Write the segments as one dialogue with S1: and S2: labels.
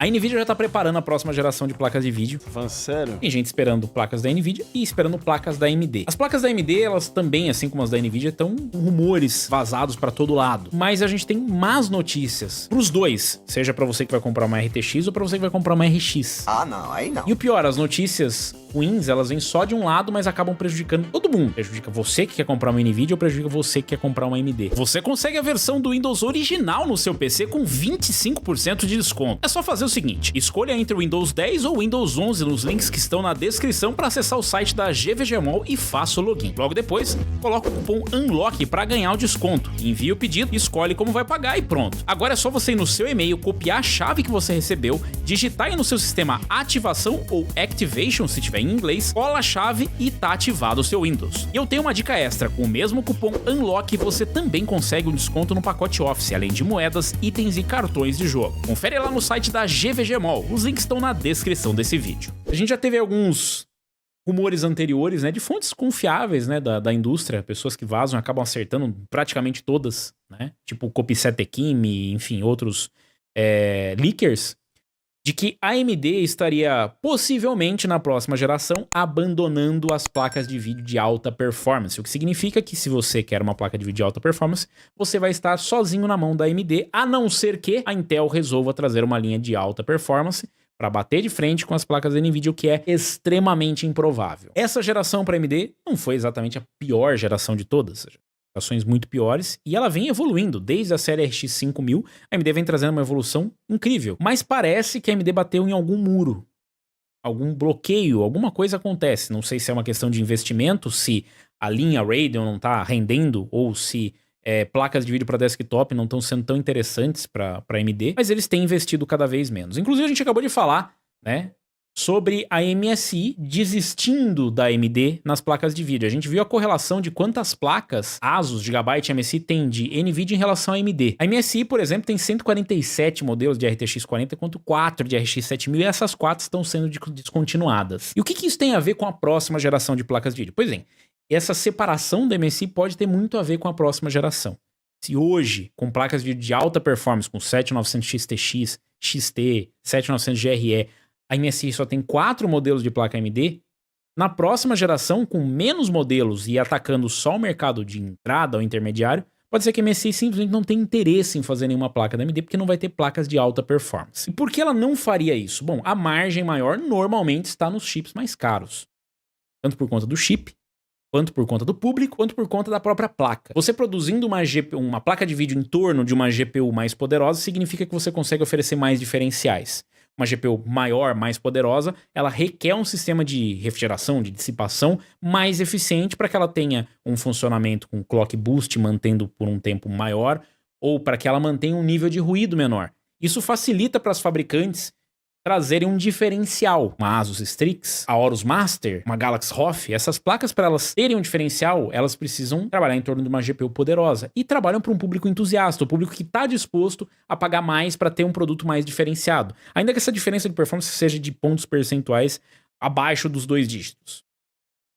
S1: A Nvidia já tá preparando a próxima geração de placas de vídeo.
S2: Tá falando sério?
S1: Tem gente esperando placas da Nvidia e esperando placas da AMD. As placas da AMD, elas também, assim como as da Nvidia, estão com rumores vazados pra todo lado. Mas a gente tem más notícias pros dois, seja pra você que vai comprar uma RTX ou pra você que vai comprar uma RX.
S3: Ah, não, aí não.
S1: E o pior, as notícias ruins, elas vêm só de um lado, mas acabam prejudicando todo mundo. Prejudica você que quer comprar uma Nvidia ou prejudica você que quer comprar uma AMD. Você consegue a versão do Windows original no seu PC com 25% de desconto. É só fazer o seguinte, escolha entre o Windows 10 ou o Windows 11 nos links que estão na descrição para acessar o site da GVGMall e faça o login. Logo depois, coloca o cupom UNLOCK para ganhar o desconto. Envia o pedido, escolhe como vai pagar e pronto. Agora é só você ir no seu e-mail, copiar a chave que você recebeu, digitar aí no seu sistema ativação ou activation, se tiver em inglês, cola a chave e tá ativado o seu Windows. E eu tenho uma dica extra, com o mesmo cupom UNLOCK você também consegue um desconto no pacote Office, além de moedas, itens e cartões de jogo. Confere lá no site da GVGMall, os links estão na descrição desse vídeo. A gente já teve alguns rumores anteriores, né, de fontes confiáveis, né, da indústria, pessoas que vazam e acabam acertando praticamente todas, né, tipo o Copysetekim, enfim, outros leakers, de que a AMD estaria possivelmente na próxima geração abandonando as placas de vídeo de alta performance, o que significa que se você quer uma placa de vídeo de alta performance, você vai estar sozinho na mão da AMD, a não ser que a Intel resolva trazer uma linha de alta performance para bater de frente com as placas da Nvidia, o que é extremamente improvável. Essa geração para AMD não foi exatamente a pior geração de todas, gerações muito piores, e ela vem evoluindo. Desde a série RX 5000, a AMD vem trazendo uma evolução incrível. Mas parece que a AMD bateu em algum muro, algum bloqueio, alguma coisa acontece. Não sei se é uma questão de investimento, se a linha Radeon não está rendendo, ou se placas de vídeo para desktop não estão sendo tão interessantes para AMD, mas eles têm investido cada vez menos. Inclusive, a gente acabou de falar, né, sobre a MSI desistindo da AMD nas placas de vídeo. A gente viu a correlação de quantas placas ASUS, Gigabyte e MSI tem de NVIDIA em relação à AMD. A MSI, por exemplo, tem 147 modelos de RTX 40, enquanto 4 de RX 7000, e essas 4 estão sendo descontinuadas. E o que isso tem a ver com a próxima geração de placas de vídeo? Pois bem, essa separação da MSI pode ter muito a ver com a próxima geração. Se hoje, com placas de vídeo de alta performance, com 7900 XTX, XT, 7900 GRE, a MSI só tem 4 modelos de placa AMD, na próxima geração, com menos modelos e atacando só o mercado de entrada ou intermediário, pode ser que a MSI simplesmente não tenha interesse em fazer nenhuma placa da AMD, porque não vai ter placas de alta performance. E por que ela não faria isso? Bom, a margem maior normalmente está nos chips mais caros. Tanto por conta do chip, quanto por conta do público, quanto por conta da própria placa. Você produzindo uma placa de vídeo em torno de uma GPU mais poderosa, significa que você consegue oferecer mais diferenciais. Uma GPU maior, mais poderosa, ela requer um sistema de refrigeração, de dissipação mais eficiente para que ela tenha um funcionamento com clock boost mantendo por um tempo maior, ou para que ela mantenha um nível de ruído menor. Isso facilita para as fabricantes trazerem um diferencial. Uma Asus Strix, a Aorus Master, uma Galaxy ROF, essas placas, para elas terem um diferencial, elas precisam trabalhar em torno de uma GPU poderosa. E trabalham para um público entusiasta, o público que está disposto a pagar mais para ter um produto mais diferenciado. Ainda que essa diferença de performance seja de pontos percentuais abaixo dos 2 dígitos.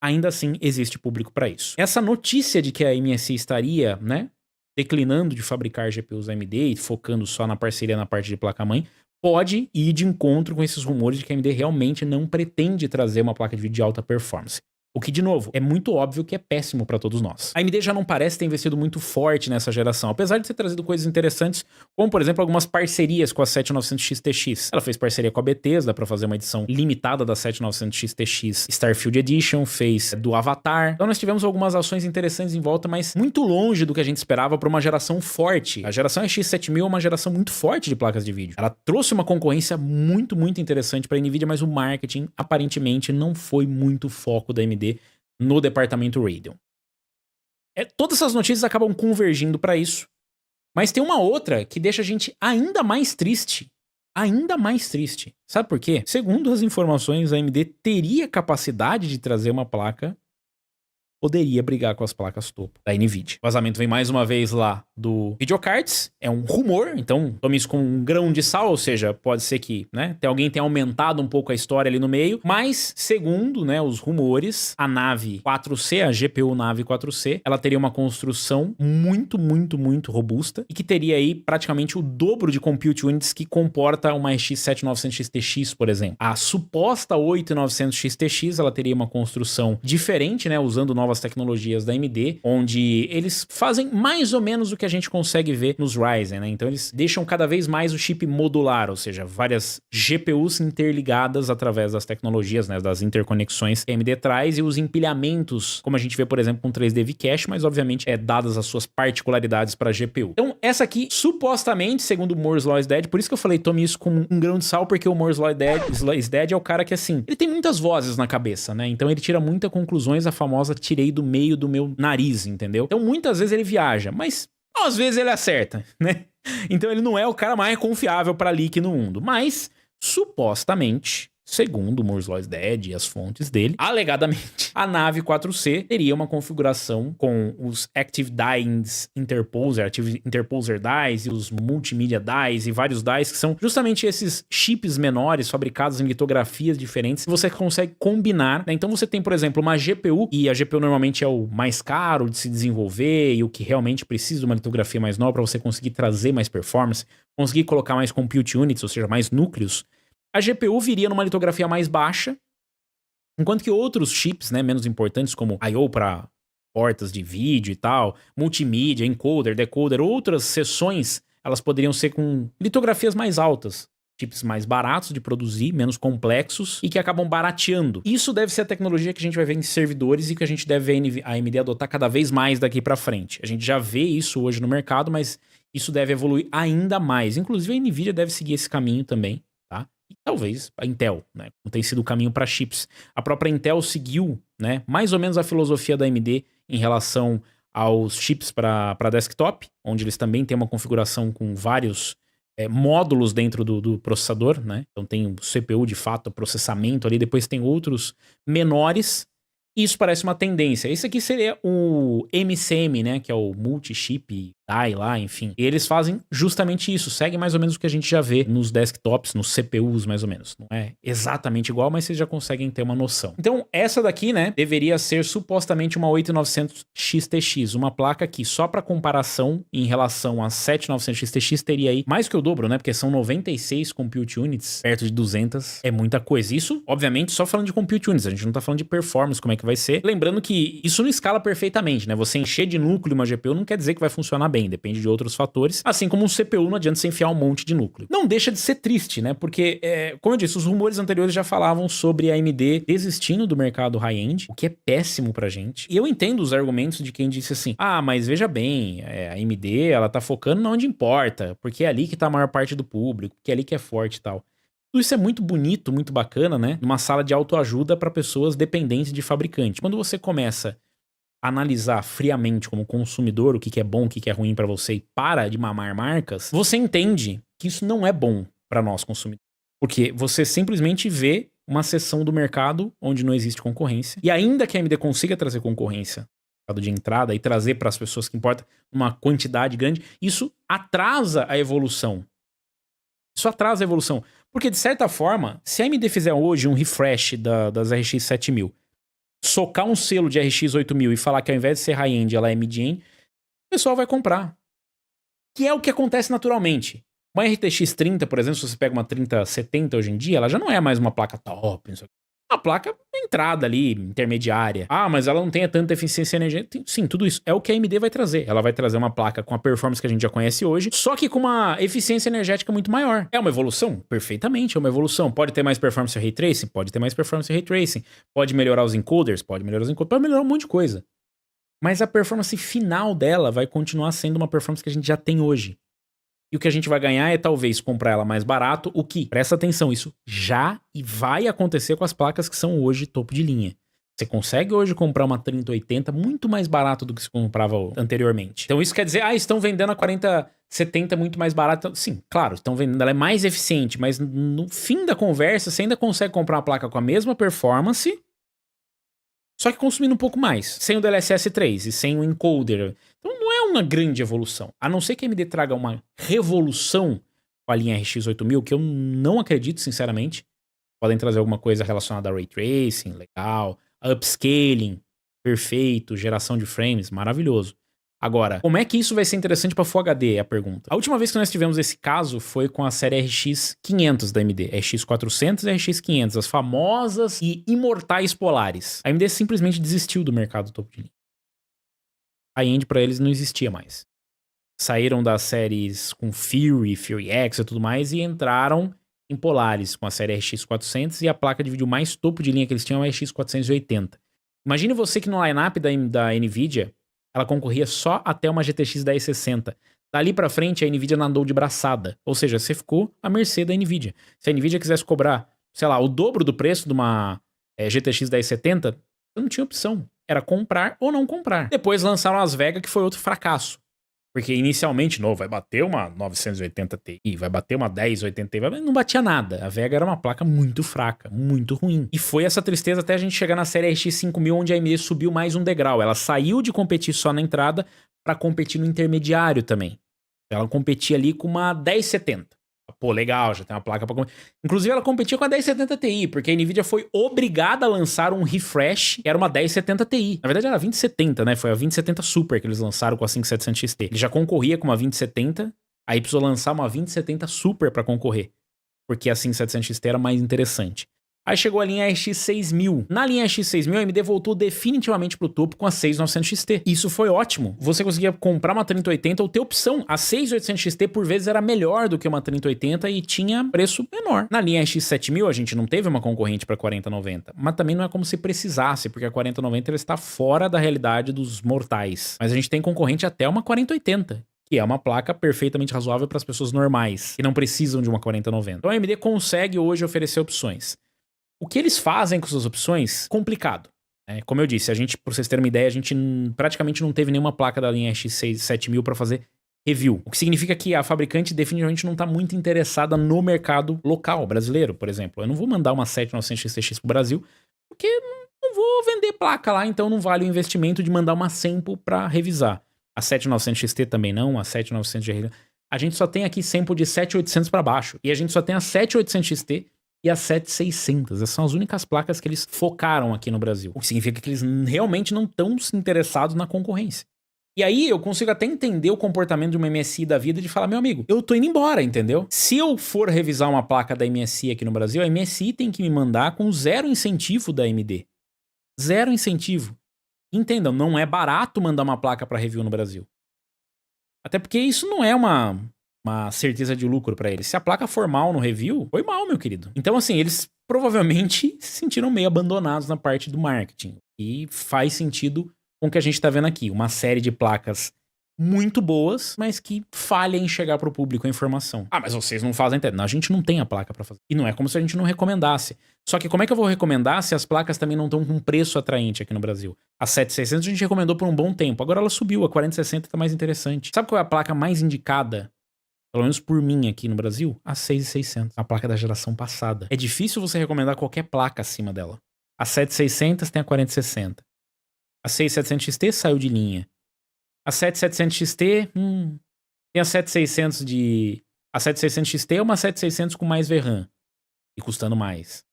S1: Ainda assim, existe público para isso. Essa notícia de que a MSI estaria, né, declinando de fabricar GPUs AMD e focando só na parceria na parte de placa-mãe, pode ir de encontro com esses rumores de que a AMD realmente não pretende trazer uma placa de vídeo de alta performance. O que, de novo, é muito óbvio que é péssimo para todos nós. A AMD já não parece ter investido muito forte nessa geração, apesar de ter trazido coisas interessantes, como, por exemplo, algumas parcerias com a 7900 XTX. Ela fez parceria com a Bethesda para fazer uma edição limitada da 7900 XTX Starfield Edition, fez do Avatar. Então nós tivemos algumas ações interessantes em volta, mas muito longe do que a gente esperava para uma geração forte. A geração RX7000 é uma geração muito forte de placas de vídeo. Ela trouxe uma concorrência muito, muito interessante para a NVIDIA, mas o marketing, aparentemente, não foi muito foco da AMD no departamento Radeon. Todas essas notícias acabam convergindo para isso, mas tem uma outra que deixa a gente ainda mais triste. Ainda mais triste. Sabe por quê? Segundo as informações, a AMD teria capacidade de trazer uma placa poderia brigar com as placas topo da NVIDIA. O vazamento vem mais uma vez lá do Videocards, é um rumor, então tome isso com um grão de sal, ou seja, pode ser que, né, alguém tenha aumentado um pouco a história ali no meio, mas segundo, né, os rumores, a nave 4C, a GPU nave 4C, ela teria uma construção muito, muito, muito robusta e que teria aí praticamente o dobro de compute units que comporta uma RX 7900 XTX, por exemplo. A suposta 8900 XTX, ela teria uma construção diferente, né, usando novas tecnologias da AMD, onde eles fazem mais ou menos o que a gente consegue ver nos Ryzen, né? Então eles deixam cada vez mais o chip modular, ou seja, várias GPUs interligadas através das tecnologias, né, das interconexões que a AMD traz e os empilhamentos, como a gente vê, por exemplo, com 3D V-Cache, mas obviamente dadas as suas particularidades para a GPU. Então essa aqui, supostamente, segundo o Moore's Law is Dead, por isso que eu falei, tome isso com um grão de sal, porque o Moore's Law is Dead é o cara que, assim, ele tem muitas vozes na cabeça, né? Então ele tira muitas conclusões, a famosa tirei do meio do meu nariz, entendeu? Então muitas vezes ele viaja, mas às vezes ele acerta, né? Então ele não é o cara mais confiável para leak no mundo, mas supostamente, segundo o Moore's Law is Dead e as fontes dele, alegadamente, a nave 4C teria uma configuração com os Active Dies Interposer, Active Interposer Dies e os Multimedia Dies e vários dies que são justamente esses chips menores fabricados em litografias diferentes que você consegue combinar, né? Então você tem, por exemplo, uma GPU, e a GPU normalmente é o mais caro de se desenvolver e o que realmente precisa de uma litografia mais nova para você conseguir trazer mais performance, conseguir colocar mais compute units, ou seja, mais núcleos. A GPU viria numa litografia mais baixa, enquanto que outros chips, né, menos importantes, como I/O para portas de vídeo e tal, multimídia, encoder, decoder, outras seções, elas poderiam ser com litografias mais altas, chips mais baratos de produzir, menos complexos e que acabam barateando. Isso deve ser a tecnologia que a gente vai ver em servidores e que a gente deve ver a AMD adotar cada vez mais daqui para frente. A gente já vê isso hoje no mercado, mas isso deve evoluir ainda mais. Inclusive a NVIDIA deve seguir esse caminho também. Talvez a Intel, né, como tem sido o caminho para chips. A própria Intel seguiu, né, mais ou menos a filosofia da AMD em relação aos chips para desktop, onde eles também têm uma configuração com vários módulos dentro do processador, né? Então tem o CPU de fato, o processamento ali, depois tem outros menores. Isso parece uma tendência. Esse aqui seria o MCM, né, que é o Multi-Chip Die lá, enfim. E eles fazem justamente isso, segue mais ou menos o que a gente já vê nos desktops, nos CPUs mais ou menos. Não é exatamente igual, mas vocês já conseguem ter uma noção. Então, essa daqui, né, deveria ser supostamente uma 8900 XTX, uma placa que só para comparação em relação a 7900 XTX teria aí mais que o dobro, né, porque são 96 compute units, perto de 200, é muita coisa. Isso, obviamente, só falando de compute units, a gente não tá falando de performance, como é que vai ser. Lembrando que isso não escala perfeitamente, né, você encher de núcleo uma GPU não quer dizer que vai funcionar bem, depende de outros fatores, assim como um CPU não adianta você enfiar um monte de núcleo. Não deixa de ser triste, né, porque, como eu disse, os rumores anteriores já falavam sobre a AMD desistindo do mercado high-end, o que é péssimo pra gente. E eu entendo os argumentos de quem disse assim, mas veja bem, a AMD, ela tá focando onde importa, porque é ali que tá a maior parte do público, porque é ali que é forte e tal. Tudo isso é muito bonito, muito bacana, né, numa sala de autoajuda para pessoas dependentes de fabricante. Quando você começa analisar friamente como consumidor o que é bom, o que é ruim pra você e para de mamar marcas, você entende que isso não é bom pra nós consumidores. Porque você simplesmente vê uma seção do mercado onde não existe concorrência. E ainda que a AMD consiga trazer concorrência de entrada e trazer para as pessoas que importam uma quantidade grande, isso atrasa a evolução. Isso atrasa a evolução. Porque, de certa forma, se a AMD fizer hoje um refresh das RX 7000, socar um selo de RX 8000 e falar que ao invés de ser high-end, ela é mid-end, o pessoal vai comprar. Que é o que acontece naturalmente. Uma RTX 30, por exemplo, se você pega uma 3070 hoje em dia, ela já não é mais uma placa top. Uma placa entrada ali, intermediária. Mas ela não tem tanta eficiência energética. Sim, tudo isso é o que a AMD vai trazer. Ela vai trazer uma placa com a performance que a gente já conhece hoje, só que com uma eficiência energética muito maior. É uma evolução? Perfeitamente, é uma evolução. Pode ter mais performance Ray Tracing? Pode ter mais performance Ray Tracing. Pode melhorar os encoders? Pode melhorar os encoders. Pode melhorar um monte de coisa. Mas a performance final dela vai continuar sendo uma performance que a gente já tem hoje. E o que a gente vai ganhar é talvez comprar ela mais barato, o que, presta atenção, isso já e vai acontecer com as placas que são hoje topo de linha. Você consegue hoje comprar uma 3080 muito mais barato do que se comprava anteriormente. Então isso quer dizer, estão vendendo a 4070 muito mais barata. Sim, claro, estão vendendo, ela é mais eficiente, mas no fim da conversa você ainda consegue comprar uma placa com a mesma performance, só que consumindo um pouco mais, sem o DLSS 3 e sem o encoder. Então não é uma grande evolução. A não ser que a AMD traga uma revolução com a linha RX 8000, que eu não acredito, sinceramente. Podem trazer alguma coisa relacionada a Ray Tracing, legal, upscaling, perfeito, geração de frames, maravilhoso. Agora, como é que isso vai ser interessante para Full HD, é a pergunta. A última vez que nós tivemos esse caso foi com a série RX 500 da AMD, RX 400 e RX 500, as famosas e imortais polares. A AMD simplesmente desistiu do mercado topo de linha. A end para eles não existia mais. Saíram das séries com Fury, Fury X e tudo mais e entraram em polares com a série RX 400 e a placa de vídeo mais topo de linha que eles tinham é a RX 480. Imagine você que no lineup da Nvidia ela concorria só até uma GTX 1060. Dali pra frente, a Nvidia nadou de braçada. Ou seja, você ficou à mercê da Nvidia. Se a Nvidia quisesse cobrar, sei lá, o dobro do preço de uma GTX 1070, você não tinha opção. Era comprar ou não comprar. Depois lançaram as Vega, que foi outro fracasso. Porque inicialmente, vai bater uma 980 Ti, vai bater uma 1080 Ti, não batia nada. A Vega era uma placa muito fraca, muito ruim. E foi essa tristeza até a gente chegar na série RX 5000, onde a AMD subiu mais um degrau. Ela saiu de competir só na entrada para competir no intermediário também. Ela competia ali com uma 1070. Pô, legal, já tem uma placa pra... Inclusive, ela competia com a 1070 Ti, porque a Nvidia foi obrigada a lançar um refresh, que era uma 1070 Ti. Na verdade, era a 2070, né? Foi a 2070 Super que eles lançaram com a 5700 XT. Ele já concorria com uma 2070, aí precisou lançar uma 2070 Super pra concorrer, porque a 5700 XT era mais interessante. Aí chegou a linha RX 6000. Na linha RX 6000, a AMD voltou definitivamente pro topo com a 6900 XT. Isso foi ótimo. Você conseguia comprar uma 3080 ou ter opção. A 6800 XT, por vezes, era melhor do que uma 3080 e tinha preço menor. Na linha RX 7000, a gente não teve uma concorrente para 4090. Mas também não é como se precisasse, porque a 4090 ela está fora da realidade dos mortais. Mas a gente tem concorrente até uma 4080. Que é uma placa perfeitamente razoável para as pessoas normais, que não precisam de uma 4090. Então a AMD consegue hoje oferecer opções. O que eles fazem com suas opções? Complicado. Como eu disse, pra vocês terem uma ideia, a gente praticamente não teve nenhuma placa da linha RX 7000 para fazer review. O que significa que a fabricante definitivamente não está muito interessada no mercado local, brasileiro, por exemplo. Eu não vou mandar uma 7900 XTX pro Brasil, porque não vou vender placa lá, então não vale o investimento de mandar uma sample para revisar. A 7900 XT também não, a 7900 GR. A gente só tem aqui sample de 7800 para baixo. E a gente só tem a 7800 XT e a 7600. Essas são as únicas placas que eles focaram aqui no Brasil. O que significa que eles realmente não estão interessados na concorrência. E aí eu consigo até entender o comportamento de uma MSI da vida de falar, meu amigo, eu tô indo embora, entendeu? Se eu for revisar uma placa da MSI aqui no Brasil, a MSI tem que me mandar com zero incentivo da AMD. Zero incentivo. Entendam, não é barato mandar uma placa para review no Brasil. Até porque isso não é uma certeza de lucro pra eles. Se a placa for mal no review, foi mal, meu querido. Então, assim, eles provavelmente se sentiram meio abandonados na parte do marketing. E faz sentido com o que a gente tá vendo aqui. Uma série de placas muito boas, mas que falha em chegar pro público a informação. Ah, mas vocês não fazem... Não, a gente não tem a placa pra fazer. E não é como se a gente não recomendasse. Só que como é que eu vou recomendar se as placas também não estão com preço atraente aqui no Brasil? A 7600 a gente recomendou por um bom tempo. Agora ela subiu, a 4060 tá mais interessante. Sabe qual é a placa mais indicada? Pelo menos por mim aqui no Brasil, a 6600, a placa da geração passada. É difícil você recomendar qualquer placa acima dela. A 7600 tem a 4060. A 6700 XT saiu de linha. A 7700 XT, tem a 7600 de... A 7600 XT é uma 7600 com mais VRAM e custando mais.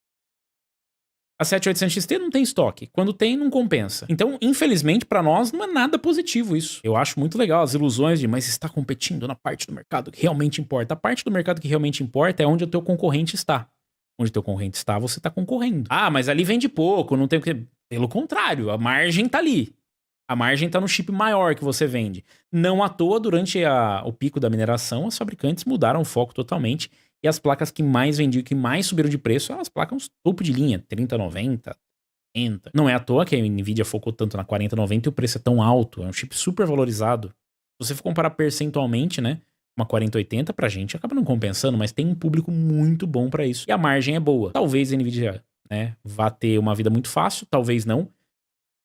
S1: A 7800 XT não tem estoque. Quando tem, não compensa. Então, infelizmente, pra nós, não é nada positivo isso. Eu acho muito legal as ilusões de, mas está competindo na parte do mercado que realmente importa. A parte do mercado que realmente importa é onde o teu concorrente está. Onde o teu concorrente está, você está concorrendo. Ah, mas ali vende pouco, não tem o que... Pelo contrário, a margem tá ali. A margem tá no chip maior que você vende. Não à toa, durante o pico da mineração, os fabricantes mudaram o foco totalmente. E as placas que mais vendiam, que mais subiram de preço, são as placas topo de linha, 3090, 40. Não é à toa que a Nvidia focou tanto na 4090 e o preço é tão alto. É um chip super valorizado. Se você for comparar percentualmente, né, uma 4080 pra gente acaba não compensando, mas tem um público muito bom pra isso. E a margem é boa. Talvez a Nvidia, né, vá ter uma vida muito fácil, talvez não.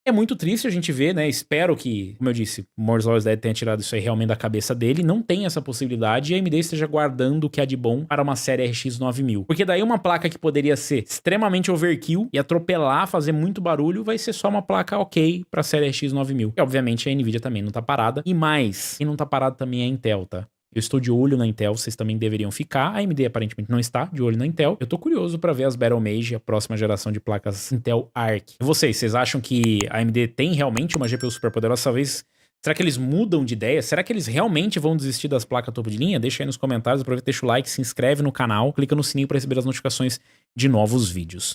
S1: É muito triste a gente ver, né? Espero que, como eu disse, o Moore's Law Dead tenha tirado isso aí realmente da cabeça dele. Não tem essa possibilidade e a AMD esteja guardando o que há de bom para uma série RX 9000. Porque daí uma placa que poderia ser extremamente overkill e atropelar, fazer muito barulho, vai ser só uma placa ok para a série RX 9000. E obviamente a Nvidia também não tá parada. E mais, quem não tá parado também é a Intel, tá? Eu estou de olho na Intel, vocês também deveriam ficar. A AMD aparentemente não está de olho na Intel. Eu tô curioso para ver as Battlemage, a próxima geração de placas Intel Arc. E vocês acham que a AMD tem realmente uma GPU super poderosa? Talvez. Será que eles mudam de ideia? Será que eles realmente vão desistir das placas topo de linha? Deixa aí nos comentários, aproveita, deixa o like, se inscreve no canal, clica no sininho para receber as notificações de novos vídeos.